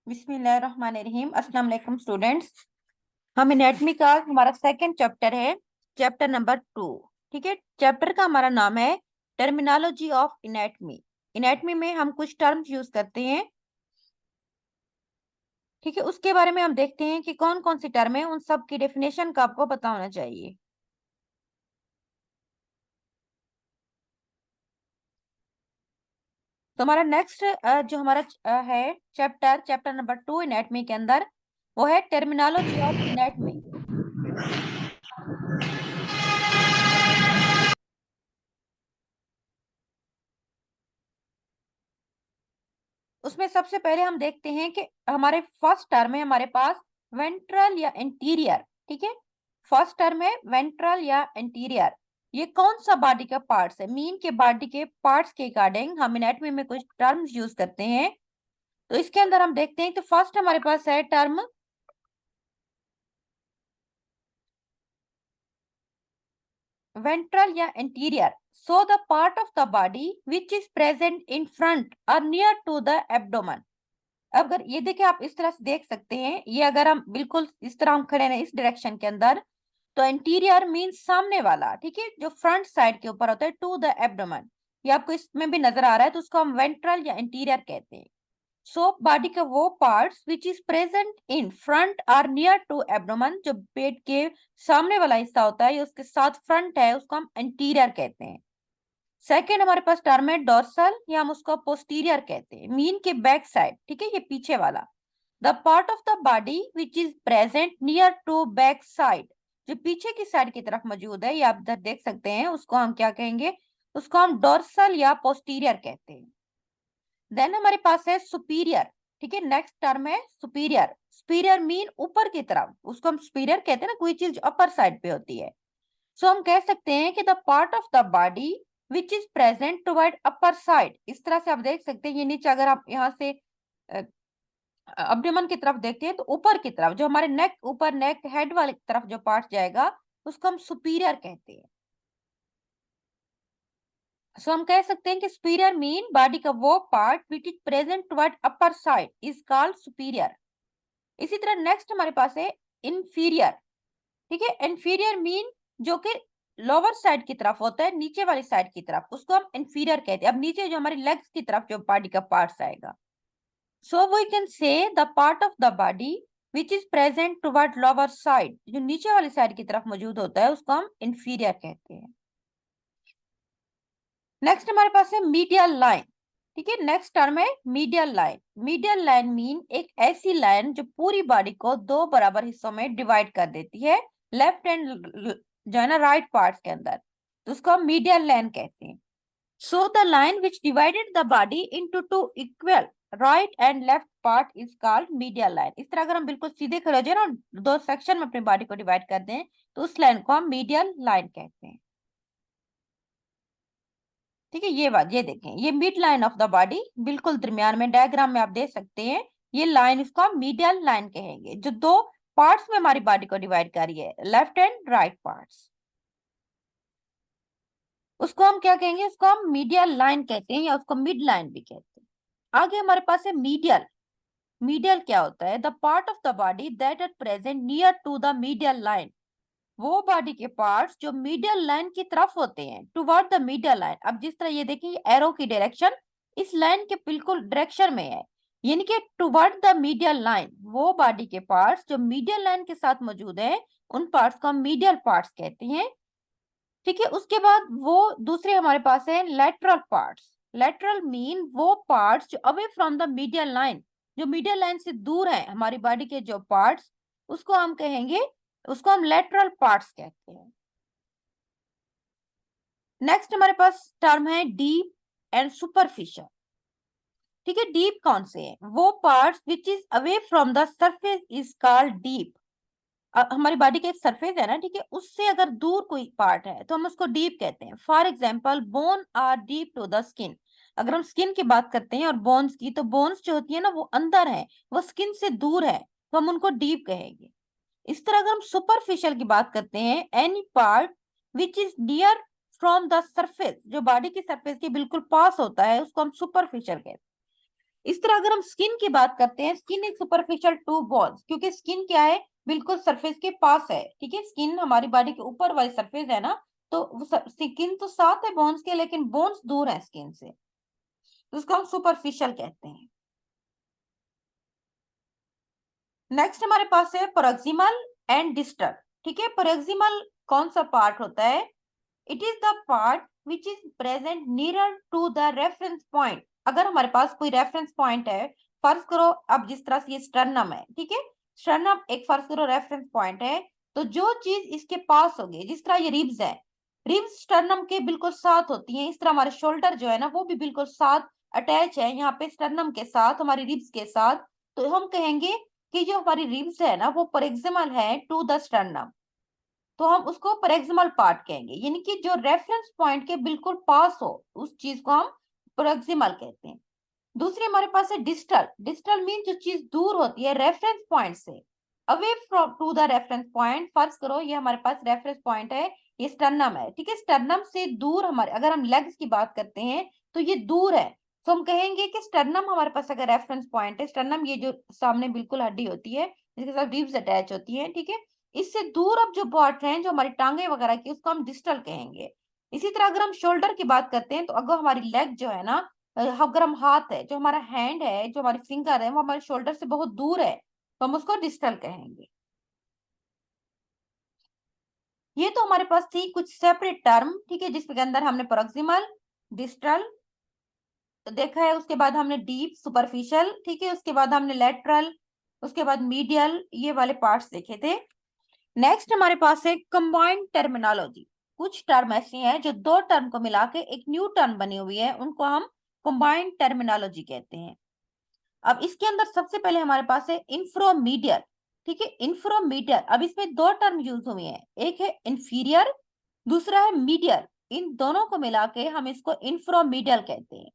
बिस्मिल्लाहिर्रहमानिर्रहीम। अस्सलाम वालेकुम स्टूडेंट्स। हम एनाटॉमी का हमारा सेकंड चैप्टर है, चैप्टर नंबर 2। ठीक है, चैप्टर का हमारा नाम है टर्मिनोलॉजी ऑफ एनाटॉमी। एनाटॉमी में हम कुछ टर्म्स यूज करते हैं, ठीक है, उसके बारे में हम देखते हैं कि कौन कौन सी टर्म है, उन सब की डेफिनेशन का आपको पता होना चाहिए। तो हमारा नेक्स्ट जो हमारा है चैप्टर, चैप्टर नंबर 2 एनाटॉमी के अंदर, वो है टर्मिनोलॉजी ऑफ एनाटॉमी। उसमें सबसे पहले हम देखते हैं कि हमारे फर्स्ट टर्म है हमारे पास वेंट्रल या इंटीरियर। ठीक है, फर्स्ट टर्म है वेंट्रल या इंटीरियर। ये कौन सा बॉडी का पार्ट्स है? मीन के बॉडी के पार्ट्स के अकॉर्डिंग हम एनाटॉमी में कुछ टर्म्स यूज करते हैं। तो इसके अंदर हम देखते हैं कि फर्स्ट हमारे पास है टर्म वेंट्रल या interior. So the part of the body which is present in front और नियर टू द एब्डोमेन। अगर ये देखिए, आप इस तरह से देख सकते हैं, ये अगर हम बिल्कुल इस तरह हम खड़े हैं इस डायरेक्शन के अंदर, तो इंटीरियर मींस सामने वाला, ठीक है, जो फ्रंट साइड के ऊपर होता है, टू द एब्डोमेन। ये आपको इसमें भी नजर आ रहा है, तो उसको हम वेंट्रल या इंटीरियर कहते हैं। सो बॉडी का वो parts which is present in front और नियर टू एब्डोमेन, जो पेट के सामने वाला हिस्सा होता है, ये उसके साथ फ्रंट है, उसको हम इंटीरियर कहते हैं। सेकेंड हमारे पास टर्म है डोर्सल, या हम उसको पोस्टीरियर कहते हैं, मीन के बैक साइड, ठीक है, ये पीछे वाला। The part of the body which is present near to back side, जो पीछे की साइड की तरफ मौजूद है, ये आप इधर देख सकते हैं, उसको हम क्या कहेंगे? उसको हम डोर्सल या पोस्टीरियर कहते हैं। देन हमारे पास है सुपीरियर। ठीक है, नेक्स्ट टर्म है सुपीरियर। सुपीरियर मीन ऊपर की तरफ, उसको हम सुपीरियर कहते हैं ना, कोई चीज अपर साइड पे होती है। सो हम कह सकते हैं कि the part of the body which is present toward upper side. इस तरह से आप देख सकते हैं, ये नीचे अगर आप यहाँ से अब्डोमेन की तरफ देखते हैं, तो ऊपर की तरफ जो हमारे नेक, ऊपर नेक हेड वाली तरफ जो पार्ट जाएगा, उसको हम सुपीरियर कहते हैं। सो हम कह सकते हैं कि सुपीरियर मीन बॉडी का वो part which is present toward upper side is called superior. इसी तरह नेक्स्ट हमारे पास है इंफीरियर। ठीक है, इंफीरियर मीन जो कि लोअर साइड की तरफ होता है, नीचे वाली साइड की तरफ, उसको हम इंफीरियर कहते हैं। अब नीचे जो हमारी लेग्स की तरफ जो बॉडी का पार्ट्स आएगा, so we can say the part of the body which is present toward lower side, जो नीचे वाली साइड की तरफ मौजूद होता है, उसको हम इंफीरियर कहते हैं। नेक्स्ट हमारे पास है मीडियल लाइन। ठीक है, नेक्स्ट टर्म है medial line. Medial line mean एक ऐसी लाइन जो पूरी बॉडी को दो बराबर हिस्सों में डिवाइड कर देती है, लेफ्ट एंड जो है ना राइट पार्ट के अंदर, तो उसको हम मीडियल लाइन कहते हैं। So the line which divided the body into two equal right and left part is called medial line. इस तरह अगर हम बिल्कुल सीधे खड़े हो जाए ना, दो सेक्शन में अपनी बॉडी को डिवाइड कर दें, तो उस लाइन को हम मीडियल लाइन कहते हैं। ठीक है, ये बात, ये देखें, ये mid line of the body, बिल्कुल दरमियान में डायग्राम में आप देख सकते हैं, ये लाइन, इसको हम मीडियल लाइन कहेंगे, जो दो पार्ट्स में हमारी बॉडी को डिवाइड कर रही है, लेफ्ट एंड राइट पार्ट्स। उसको हम क्या कहेंगे? उसको हम मीडियल लाइन कहते हैं, या उसको मिड लाइन भी कहते हैं। आगे हमारे पास है मीडियल। मीडियल क्या होता है? The part of the body that at present near to the medial line, वो बॉडी के पार्ट्स जो मीडियल लाइन की तरफ होते हैं, टुवर्ड द मीडियल लाइन। अब जिस तरह ये देखिए, एरो की डायरेक्शन इस लाइन के बिल्कुल डायरेक्शन में है, यानी कि टुवर्ड द मीडियल लाइन, वो बॉडी के पार्ट्स जो मीडियल लाइन के साथ मौजूद है, उन पार्ट्स को हम मीडियल पार्ट्स कहते हैं। ठीक है, उसके बाद वो दूसरे हमारे पास है लेटरल पार्ट्स। लेटरल मीन वो पार्ट्स जो away from the medial line, जो मीडियल लाइन से दूर है हमारी बॉडी के जो पार्ट्स, उसको हम कहेंगे, उसको हम लेटरल पार्ट्स कहते हैं। नेक्स्ट हमारे पास टर्म है डीप एंड सुपरफिशियल। ठीक है, डीप कौन से हैं? वो parts which is away from the surface is called deep. हमारी बॉडी का एक सरफेस है ना, ठीक है, उससे अगर दूर कोई पार्ट है तो हम उसको डीप कहते हैं। For example, bone are deep to the skin. अगर हम स्किन की बात करते हैं और बोन्स की, तो बोन्स जो होती है ना, वो अंदर है, वो स्किन से दूर है, तो हम उनको डीप कहेंगे। इस तरह अगर हम सुपरफिशियल की बात करते हैं, any part which is near from the surface, जो बॉडी की सरफेस के बिल्कुल पास होता है, उसको हम सुपरफिशियल कहते हैं। इस तरह अगर हम स्किन की बात करते हैं, skin is superficial to bones, क्योंकि स्किन क्या है, बिल्कुल सरफेस के पास है, ठीक है। स्किन हमारी बॉडी के ऊपर वाली सरफेस है ना, तो स्किन तो साथ है बोन्स के, लेकिन बोन्स दूर है स्किन से, तो उसको हम सुपरफिशियल कहते हैं। नेक्स्ट हमारे पास है प्रोक्सिमल एंड डिस्टल, ठीक है। प्रोक्सिमल कौन सा पार्ट होता है? It is the part which is present nearer to the reference point. अगर हमारे पास कोई रेफरेंस पॉइंट है, फर्ज करो अब जिस तरह से ये स्टर्नम है, ठीक है, स्टर्नम एक फर्ज करो रेफरेंस पॉइंट है, तो जो चीज इसके पास होगी, जिस तरह ये रिब्स है, रिब्स स्टर्नम के बिल्कुल साथ होती हैं, इस तरह हमारे शोल्डर जो है ना वो भी बिल्कुल साथ अटैच है यहाँ पे स्टर्नम के साथ, हमारी रिब्स के साथ। तो हम कहेंगे कि जो हमारी रिब्स है ना वो प्रोक्सिमल है टू द स्टर्नम, तो हम उसको प्रोक्सिमल पार्ट कहेंगे, यानी कि जो रेफरेंस पॉइंट के बिल्कुल पास हो उस चीज को हम प्रोक्सिमल कहते हैं। दूसरी हमारे पास है डिस्टल। डिस्टल मीन जो चीज दूर होती है रेफरेंस पॉइंट से, away from to the reference point. फर्ज करो ये हमारे पास रेफरेंस पॉइंट है, ये स्टर्नम है, ठीक है, स्टर्नम से दूर हमारे, अगर हम लेग्स की बात करते हैं तो ये दूर है, तो हम कहेंगे कि स्टर्नम हमारे पास अगर रेफरेंस पॉइंट है, स्टर्नम ये जो सामने बिल्कुल हड्डी होती है जिसके साथ रिब्स अटैच होती है, ठीक है, इससे दूर अब जो पार्ट है जो हमारी टांगे वगैरह की, उसको हम डिस्टल कहेंगे। इसी तरह अगर हम शोल्डर की बात करते हैं, तो अगर हमारी लेग जो है ना, अगर हम हाथ है, जो हमारा हैंड है, जो हमारी फिंगर है, वो हमारे शोल्डर से बहुत दूर है, तो हम उसको डिस्टल कहेंगे। ये तो हमारे पास थी कुछ सेपरेट टर्म, ठीक है, जिसके अंदर हमने प्रोक्सिमल, डिस्टल देखा है, उसके बाद हमने डीप सुपरफिशियल, ठीक है, उसके बाद हमने लेटरल, उसके बाद मीडियल, ये वाले पार्ट्स देखे थे। नेक्स्ट हमारे पास है कंबाइंड टर्मिनोलॉजी। कुछ टर्म ऐसी हैं जो दो टर्म को मिला के एक न्यू टर्म बनी हुई है, उनको हम कंबाइंड टर्मिनोलॉजी कहते हैं। अब इसके अंदर सबसे पहले हमारे पास है इंफ्रोमीडियल, ठीक है, इंफ्रोमीडियल। अब इसमें दो टर्म यूज हुए हैं, एक है इंफीरियर, दूसरा है मीडियल, इन दोनों को मिला के हम इसको इंफ्रोमीडियल कहते हैं।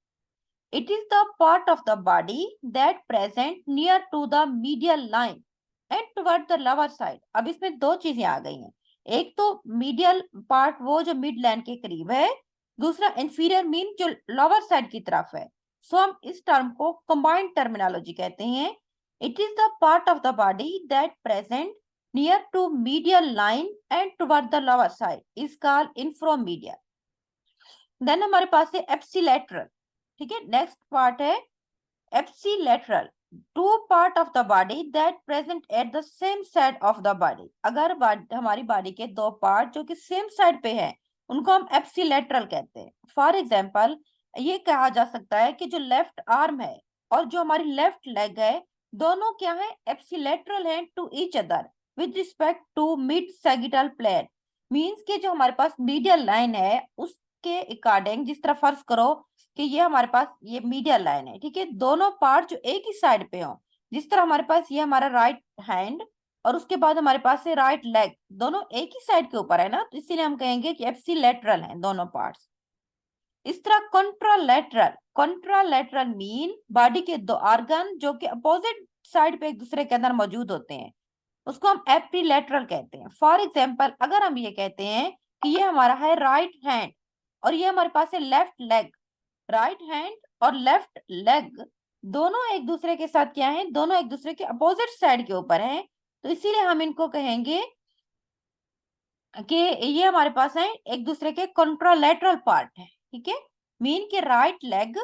It is the part of the body that present near to the medial line and toward the lower side. अब इसमें दो चीजें आ गई हैं, एक तो मीडियल पार्ट वो जो मिड लाइन के करीब है, दूसरा इंफीरियर मीन जो लोअर साइड की तरफ है। सो हम इस टर्म को कंबाइंड टर्मिनोलॉजी कहते हैं। It is the part of the body that present near to medial line and toward the lower side is called inferomedial. Then हमारे पास है एप्सिलेटरल, ठीक है, नेक्स्ट पार्ट है ipsilateral, to part of the body that present at the same side of the body. अगर हमारी body के दो पार्ट जो कि सेम साइड पे है, उनको हम एप्सिलेटरल कहते हैं। फॉर एग्जांपल ये कहा जा सकता है कि जो लेफ्ट आर्म है और जो हमारी लेफ्ट लेग है, दोनों क्या है, एप्सिलेटरल है to each other with respect to mid sagittal plane. Means के जो हमारे पास मीडियल लाइन है उसके अकॉर्डिंग, जिस तरह फर्ज करो कि ये हमारे पास ये मीडियल लाइन है, ठीक है, दोनों पार्ट जो एक ही साइड पे हो, जिस तरह हमारे पास ये हमारा राइट हैंड और उसके बाद हमारे पास है राइट लेग, दोनों एक ही साइड के ऊपर है ना, तो इसीलिए हम कहेंगे कि एप्सिलेटरल हैं दोनों पार्ट्स। इस तरह कॉन्ट्रालेटरल, कॉन्ट्रालेटरल मीन बॉडी के दो ऑर्गन जो कि अपोजिट साइड पे एक दूसरे के अंदर मौजूद होते हैं, उसको हम एप्रिलेटरल कहते हैं। फॉर एग्जाम्पल अगर हम ये कहते हैं कि ये हमारा है राइट हैंड और ये हमारे पास है लेफ्ट लेग, राइट हैंड और लेफ्ट लेग दोनों एक दूसरे के साथ क्या है, दोनों एक दूसरे के अपोजिट साइड के ऊपर हैं, तो इसीलिए हम इनको कहेंगे कि ये हमारे पास है एक दूसरे के कॉन्ट्रालेटरल पार्ट है, ठीक है। मीन के राइट लेग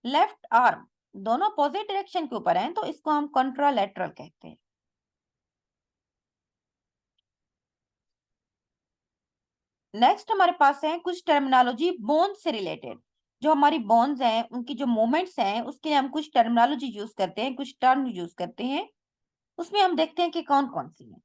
लेफ्ट आर्म दोनों अपोजिट डायरेक्शन के ऊपर हैं, तो इसको हम कॉन्ट्रालेटरल कहते हैं। नेक्स्ट हमारे पास है कुछ टर्मिनोलॉजी बोन से रिलेटेड। जो हमारी बोन्स हैं उनकी जो मूवमेंट्स हैं उसके लिए हम कुछ टर्मिनोलॉजी यूज करते हैं, कुछ टर्म यूज करते हैं, उसमें हम देखते हैं कि कौन कौन सी है।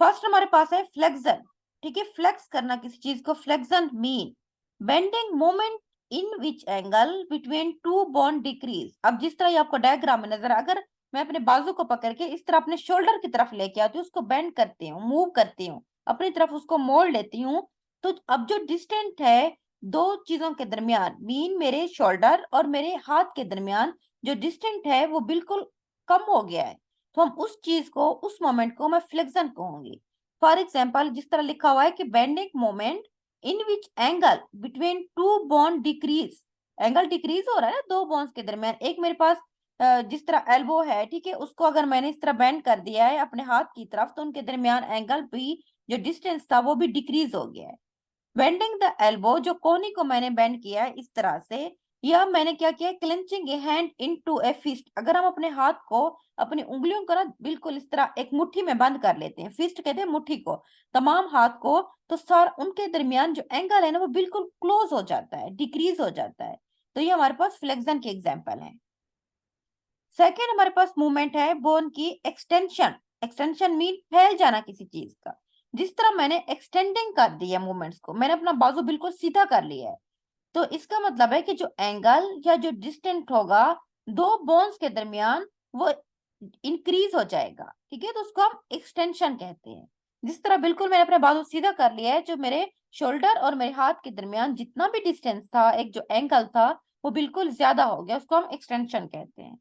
फर्स्ट हमारे पास है फ्लेक्सन, ठीक है, फ्लेक्स करना किसी चीज को, flexion mean bending moment in which angle between two bone decrease. अब जिस तरह ये आपको डायग्राम में नजर, अगर मैं अपने बाजू को पकड़ के इस तरह अपने शोल्डर की तरफ लेके आती हूँ, उसको बेंड करती हूँ, मूव करती हूँ अपनी तरफ, उसको मोड़ लेती हूँ, तो अब जो डिस्टेंट है दो चीजों के दरमियान, मीन मेरे शोल्डर और मेरे हाथ के दरमियान जो डिस्टेंट है वो बिल्कुल कम हो गया है, तो हम उस चीज को, उस मोमेंट को मैं फ्लेक्सन कहूंगी। फॉर एग्जाम्पल जिस तरह लिखा हुआ है कि bending moment in which angle between two bone decrease, angle decrease हो रहा है ना दो बोन्स के दरमियान। एक मेरे पास जिस तरह एल्बो है, ठीक है, उसको अगर मैंने इस तरह बेंड कर दिया है अपने हाथ की तरफ, तो उनके दरमियान एंगल भी, जो डिस्टेंस था वो भी डिक्रीज हो गया है। बेंडिंग द एल्बो, जो कोहनी को मैंने बेंड किया है इस तरह से, यह मैंने क्या किया, क्लेंचिंग ए हैंड इनटू ए फिस्ट। अगर हम अपने हाथ को, अपनी उंगलियों को ना बिल्कुल इस तरह एक मुट्ठी में बंद कर लेते हैं, फिस्ट कहते हैं मुट्ठी को, तमाम हाथ को, तो सर उनके दरमियान जो एंगल है ना वो बिल्कुल क्लोज हो जाता है, डिक्रीज हो जाता है। तो ये हमारे पास फ्लेक्शन के एग्जाम्पल है। सेकेंड हमारे पास मूवमेंट है बोन की एक्सटेंशन। एक्सटेंशन मीन फैल जाना किसी चीज का। जिस तरह मैंने एक्सटेंडिंग कर दिया मूवमेंट्स को, मैंने अपना बाजू बिल्कुल सीधा कर लिया है, तो इसका मतलब है कि जो एंगल या जो डिस्टेंस होगा दो बोन्स के दरमियान, वो इंक्रीज हो जाएगा, ठीक है, तो उसको हम एक्सटेंशन कहते हैं। जिस तरह बिल्कुल मैंने अपना बाजू सीधा कर लिया है, जो मेरे शोल्डर और मेरे हाथ के दरमियान जितना भी डिस्टेंस था, एक जो एंगल था, वो बिल्कुल ज्यादा हो गया, उसको हम एक्सटेंशन कहते हैं।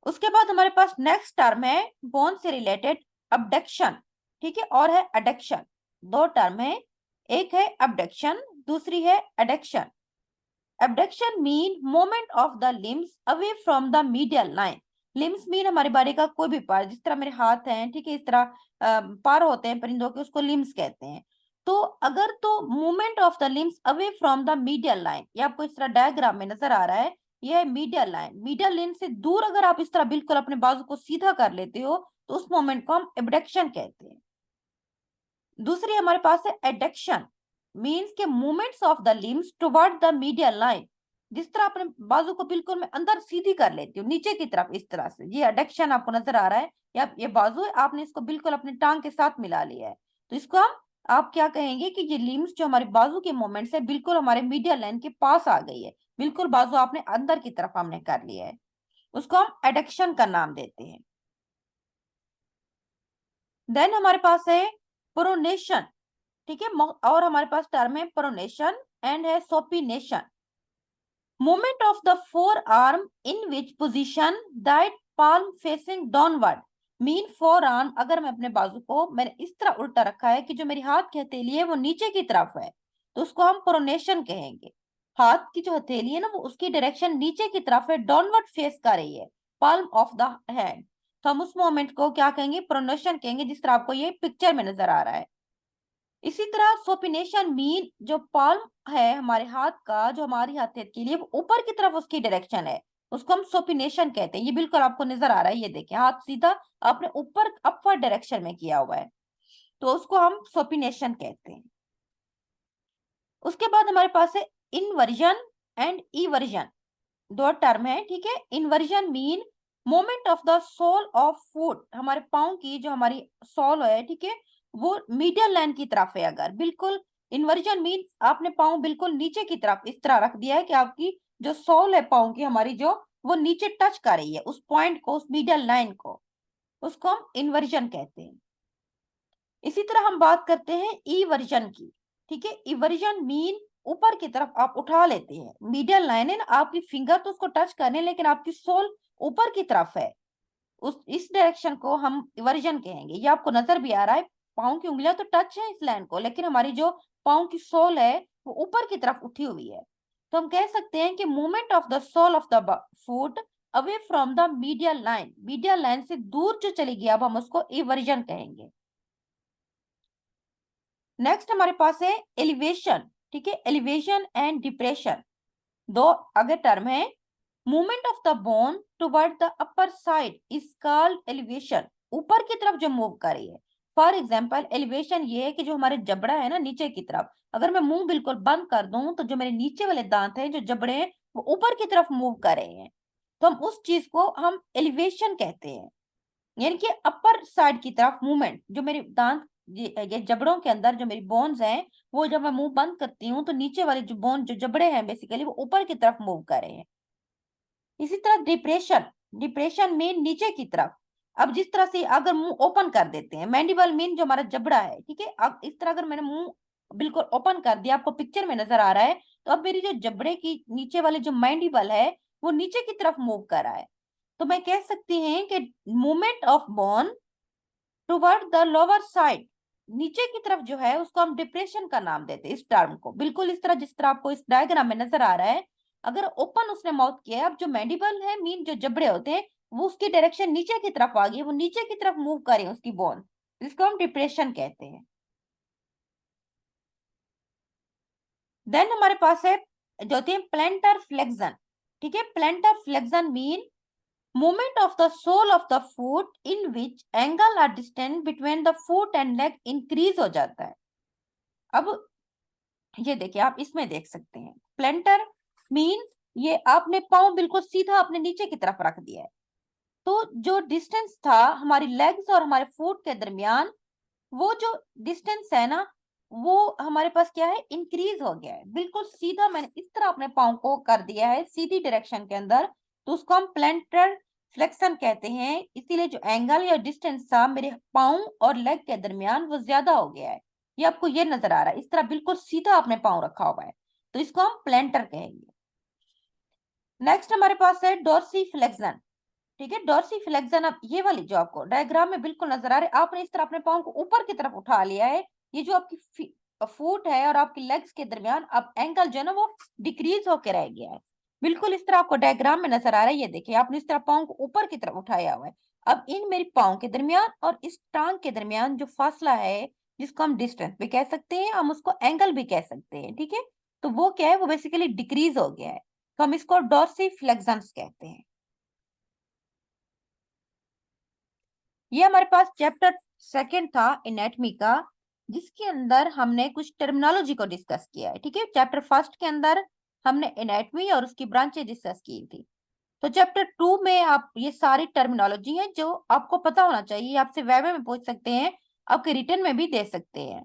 उसके बाद हमारे पास नेक्स्ट टर्म है बोन से रिलेटेड, अबडक्शन, ठीक है, और है अडक्शन। दो टर्म है, एक है अबडक्शन, दूसरी है adduction. Abduction mean movement of the limbs away from the medial line. Limbs mean हमारे बॉडी का कोई भी पार्ट, जिस तरह मेरे हाथ हैं, ठीक है, इस तरह पार होते हैं परिंदों के, उसको लिम्स कहते हैं। तो अगर तो movement of the limbs away from the medial line, ये आपको इस तरह डायग्राम में नजर आ रहा है, यह है मीडियल लाइन। मीडियल लाइन से दूर अगर आप इस तरह बिल्कुल अपने बाजू को सीधा कर लेते हो, तो उस मोमेंट को हम एबडक्शन कहते हैं। दूसरी हमारे पास है एडक्शन, मीन्स के movements of the limbs toward the medial line. जिस तरह अपने बाजू को बिल्कुल मैं अंदर सीधी कर लेती हूँ नीचे की तरफ इस तरह से, ये एडक्शन आपको नजर आ रहा है, या ये बाजू है, आपने इसको बिल्कुल अपने टांग के साथ मिला लिया है, तो इसको हम, आप क्या कहेंगे कि ये लिम्स जो हमारे बाजू के मूवमेंट्स है बिल्कुल हमारे मीडियल लाइन के पास आ गई है, बिल्कुल बाजू आपने अंदर की तरफ हमने कर लिया है, उसको हम एडक्शन का नाम देते हैं। देन हमारे पास है प्रोनेशन, ठीक है, और हमारे पास टर्म है प्रोनेशन एंड है supination. Movement of the forearm in which position that palm facing downward. Mean forearm, अगर मैं अपने बाजू को मैंने इस तरह उल्टा रखा है कि जो मेरी हाथ की हथेली है वो नीचे की तरफ है, तो उसको हम प्रोनेशन कहेंगे। हाथ की जो हथेली है ना वो उसकी डायरेक्शन नीचे की तरफ है, डाउनवर्ड फेस कर रही है, पाल्म ऑफ द हैंड, तो हम उस मोमेंट को क्या कहेंगे, प्रोनेशन कहेंगे, जिस तरह आपको ये पिक्चर में नजर आ रहा है। इसी तरह सोपिनेशन मीन जो पाल्म है हमारे हाथ का, जो हमारी हथेली के लिए, वो ऊपर की तरफ उसकी डायरेक्शन है, उसको हम सोपिनेशन कहते हैं। ये बिल्कुल आपको नजर आ रहा है, ये देखिए हाथ सीधा आपने ऊपर अपवर्ड डायरेक्शन में किया हुआ है, तो उसको हम सोपिनेशन कहते हैं। उसके बाद हमारे पास है इनवर्जन एंड इवर्जन, दो टर्म है, ठीक है। Inversion mean moment of the sole of foot, हमारे पाँव की जो हमारी सोल है, ठीक है, वो मीडियल लाइन की तरफ है अगर, बिल्कुल इन्वर्जन मीन आपने पाँव बिल्कुल नीचे की तरफ इस तरह रख दिया है कि आपकी जो सोल है पाँव की हमारी, जो वो नीचे टच कर रही है उस पॉइंट को, उस मीडियल लाइन को, उसको हम इन्वर्जन कहते हैं। इसी तरह हम बात करते हैं ईवर्जन की, ठीक है। इवर्जन मीन ऊपर की तरफ आप उठा लेते हैं, मीडियल लाइन है ना, आपकी फिंगर तो उसको टच करने, लेकिन आपकी सोल ऊपर की तरफ है, उस इस डायरेक्शन को हम इवर्जन कहेंगे। ये आपको नजर भी आ रहा है, पाँव की उंगलियां तो टच है इस लाइन को, लेकिन हमारी जो पाँव की सोल है वो ऊपर की तरफ उठी हुई है, तो हम कह सकते हैं कि movement of the sole of the foot away from the medial line, medial line से दूर जो चली गई, अब हम उसको इवर्जन कहेंगे। नेक्स्ट हमारे पास है एलिवेशन, ठीक है, एलिवेशन एंड डिप्रेशन, दो अगर टर्म है। Movement of the bone toward the upper side is called elevation, ऊपर की तरफ जो मूव कर रही है। फॉर एग्जाम्पल एलिवेशन ये है कि जो हमारे जबड़ा है ना नीचे की तरफ, अगर मैं मुंह बिल्कुल बंद कर दूं तो जो मेरे नीचे वाले दांत हैं, जो जबड़े हैं, वो ऊपर की तरफ मूव कर रहे हैं, तो हम उस चीज को हम एलिवेशन कहते हैं। यानी कि अपर साइड की तरफ मूवमेंट, जो मेरे दांत, ये जबड़ों के अंदर जो मेरी बोन्स हैं, वो जब मैं मुंह बंद करती हूँ तो नीचे वाले जो बोन, जो जबड़े हैं बेसिकली, वो ऊपर की तरफ मूव कर रहे हैं। इसी तरह डिप्रेशन, डिप्रेशन मीन नीचे की तरफ। अब जिस तरह से अगर मुंह ओपन कर देते हैं, मैंडिबल मीन जो हमारा जबड़ा है, ठीक है, अब इस तरह अगर मैंने मुंह बिल्कुल ओपन कर दिया, आपको पिक्चर में नजर आ रहा है, तो अब मेरी जो जबड़े की नीचे वाले जो मैंडिबल है वो नीचे की तरफ मूव कर रहा है, तो मैं कह सकती हैं कि movement of bone toward the lower side, नीचे की तरफ जो है उसको हम डिप्रेशन का नाम देते हैं, इस टर्म को। बिल्कुल इस तरह, जिस तरह आपको इस डायग्राम में नजर आ रहा है। अगर ओपन उसने माउथ किया है, अब जो मैंडिबल है, मीन जो जबड़े होते हैं, वो उसकी डायरेक्शन नीचे की तरफ आ गई, वो नीचे की तरफ मूव करें उसकी बोन, जिसको हम डिप्रेशन कहते हैं। देन हमारे पास है जो होती है प्लेंटर फ्लेक्शन। ठीक है, plantar flexion mean movement of the sole of the foot in which angle or distance between the foot and leg increase हो जाता है। अब ये देखिए, आप इसमें देख सकते हैं प्लेंटर मीन ये आपने पाँव बिल्कुल सीधा अपने नीचे की तरफ रख दिया है, तो जो डिस्टेंस था हमारी लेग्स और हमारे फुट के दरमियान, वो जो डिस्टेंस है ना, वो हमारे पास क्या है, इंक्रीज हो गया है। बिल्कुल सीधा मैंने इस तरह अपने पाँव को कर दिया है सीधी डायरेक्शन के अंदर, तो उसको हम प्लेंटर फ्लेक्शन कहते हैं। इसीलिए जो एंगल या डिस्टेंस था मेरे पाँव और लेग के दरमियान, वो ज्यादा हो गया है। ये आपको ये नजर आ रहा है, इस तरह बिल्कुल सीधा आपने पाँव रखा हुआ है, तो इसको हम प्लेंटर कहेंगे। नेक्स्ट हमारे पास है डोर्सी फ्लेक्शन। ठीक है, डॉर्सी फ्लेक्शन। अब ये वाली जो आपको डायग्राम में बिल्कुल नजर आ रही है, आपने इस तरह अपने पाँव को ऊपर की तरफ उठा लिया है। ये जो आपकी फुट है और आपकी लेग्स के दरमियान अब एंगल जो है ना, वो डिक्रीज होकर रह गया है। बिल्कुल इस तरह आपको डायग्राम में नजर आ रहा है। ये देखिए, आपने इस तरह पाँव को ऊपर की तरफ उठाया हुआ है। अब इन मेरी पाँव के दरमियान और इस टांग के दरमियान जो फासला है, जिसको हम डिस्टेंस भी कह सकते हैं, हम उसको एंगल भी कह सकते हैं। ठीक है, तो वो क्या है, वो बेसिकली डिक्रीज हो गया है, तो हम इसको डॉर्सी फ्लेक्शन कहते हैं। ये हमारे पास चैप्टर सेकंड था एनाटॉमी का, जिसके अंदर हमने कुछ टर्मिनोलॉजी को डिस्कस किया है। ठीक है, चैप्टर फर्स्ट के अंदर हमने एनाटॉमी और उसकी ब्रांचेस डिस्कस की थी। तो चैप्टर टू में आप ये सारी टर्मिनोलॉजी है जो आपको पता होना चाहिए, आपसे वाइवा में पूछ सकते हैं, आपके रिटर्न में भी दे सकते हैं।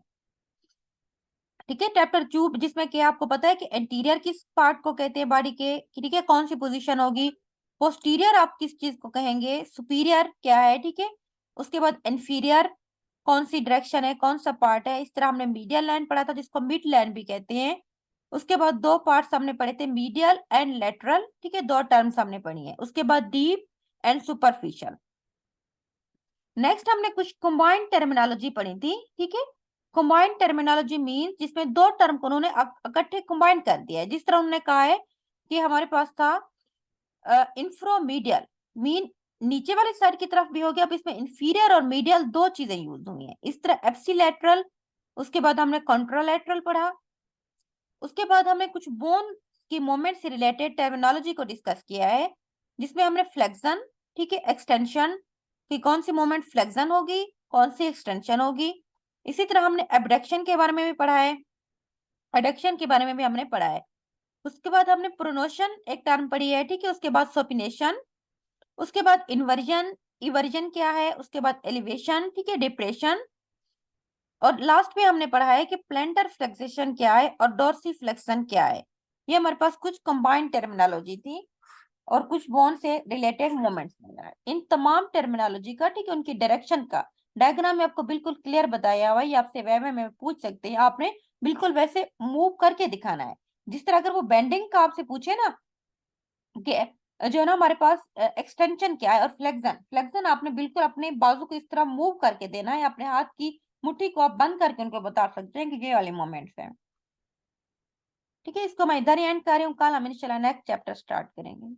ठीक है, चैप्टर टू जिसमें क्या आपको पता है कि एंटीरियर किस पार्ट को कहते हैं बॉडी के, ठीक है, कौन सी पोजीशन होगी। पोस्टीरियर आप किस चीज को कहेंगे, सुपीरियर क्या है। ठीक है, उसके बाद इन्फीरियर कौन सी डायरेक्शन है, कौन सा पार्ट है। इस तरह हमने मीडियल लाइन पढ़ा था, जिसको मिड लाइन भी कहते हैं। उसके बाद दो पार्ट्स हमने पढ़े थे, मीडियल एंड लेटरल। ठीक है, दो टर्म्स हमने पढ़ी है। उसके बाद डीप एंड सुपरफिशियल। नेक्स्ट हमने कुछ कंबाइंड टर्मिनोलॉजी पढ़ी थी। ठीक है, कंबाइंड टर्मिनोलॉजी मीन जिसमें दो टर्म को उन्होंने इकट्ठे कंबाइन कर दिया है। जिस तरह उन्होंने कहा है कि हमारे पास था इंफ्रोमीडियल मीन नीचे वाली साइड की तरफ भी हो गया, अब इसमें इंफीरियर और मीडियल दो चीजें यूज हुई हैं। इस तरह एप्सिलेटरल, उसके बाद हमने कॉन्ट्रोलेटरल पढ़ा। उसके बाद हमने कुछ बोन की मूवमेंट से रिलेटेड टर्मिनोलॉजी को डिस्कस किया है, जिसमें हमने फ्लेक्शन, ठीक है, एक्सटेंशन की कौन सी मूवमेंट फ्लेक्शन होगी, कौन सी एक्सटेंशन होगी। इसी तरह हमने एबडक्शन के बारे में भी पढ़ा है, एडक्शन के बारे में भी हमने पढ़ा है। उसके बाद हमने प्रोनोशन एक टर्म पढ़ी है। ठीक है, उसके बाद सोपिनेशन, उसके बाद इन्वर्जन, इवर्जन क्या है, उसके बाद एलिवेशन, ठीक है, डिप्रेशन, और लास्ट में हमने पढ़ा है कि प्लेंटर फ्लेक्सेशन क्या है और डोर्सी फ्लेक्शन क्या है। ये हमारे पास कुछ कंबाइंड टर्मिनोलॉजी थी और कुछ बोन से रिलेटेड मूवमेंट्स वगैरह। इन तमाम टर्मिनोलॉजी का, ठीक है, उनकी डायरेक्शन का डायग्राम में आपको बिल्कुल क्लियर बताया हुआ है। ये आपसे वे में पूछ सकते हैं, आपने बिल्कुल वैसे मूव करके दिखाना है। जिस तरह अगर वो बेंडिंग का आपसे पूछे ना कि जो है ना हमारे पास एक्सटेंशन क्या है और फ्लेक्शन, फ्लेक्शन आपने बिल्कुल अपने बाजू को इस तरह मूव करके देना है, अपने हाथ की मुट्ठी को आप बंद करके उनको बता सकते हैं कि ये वाले मोमेंट्स हैं। ठीक है, इसको मैं इधर ही एंड कर रही हूँ, कल हम इंशाल्लाह नेक्स्ट चैप्टर स्टार्ट करेंगे।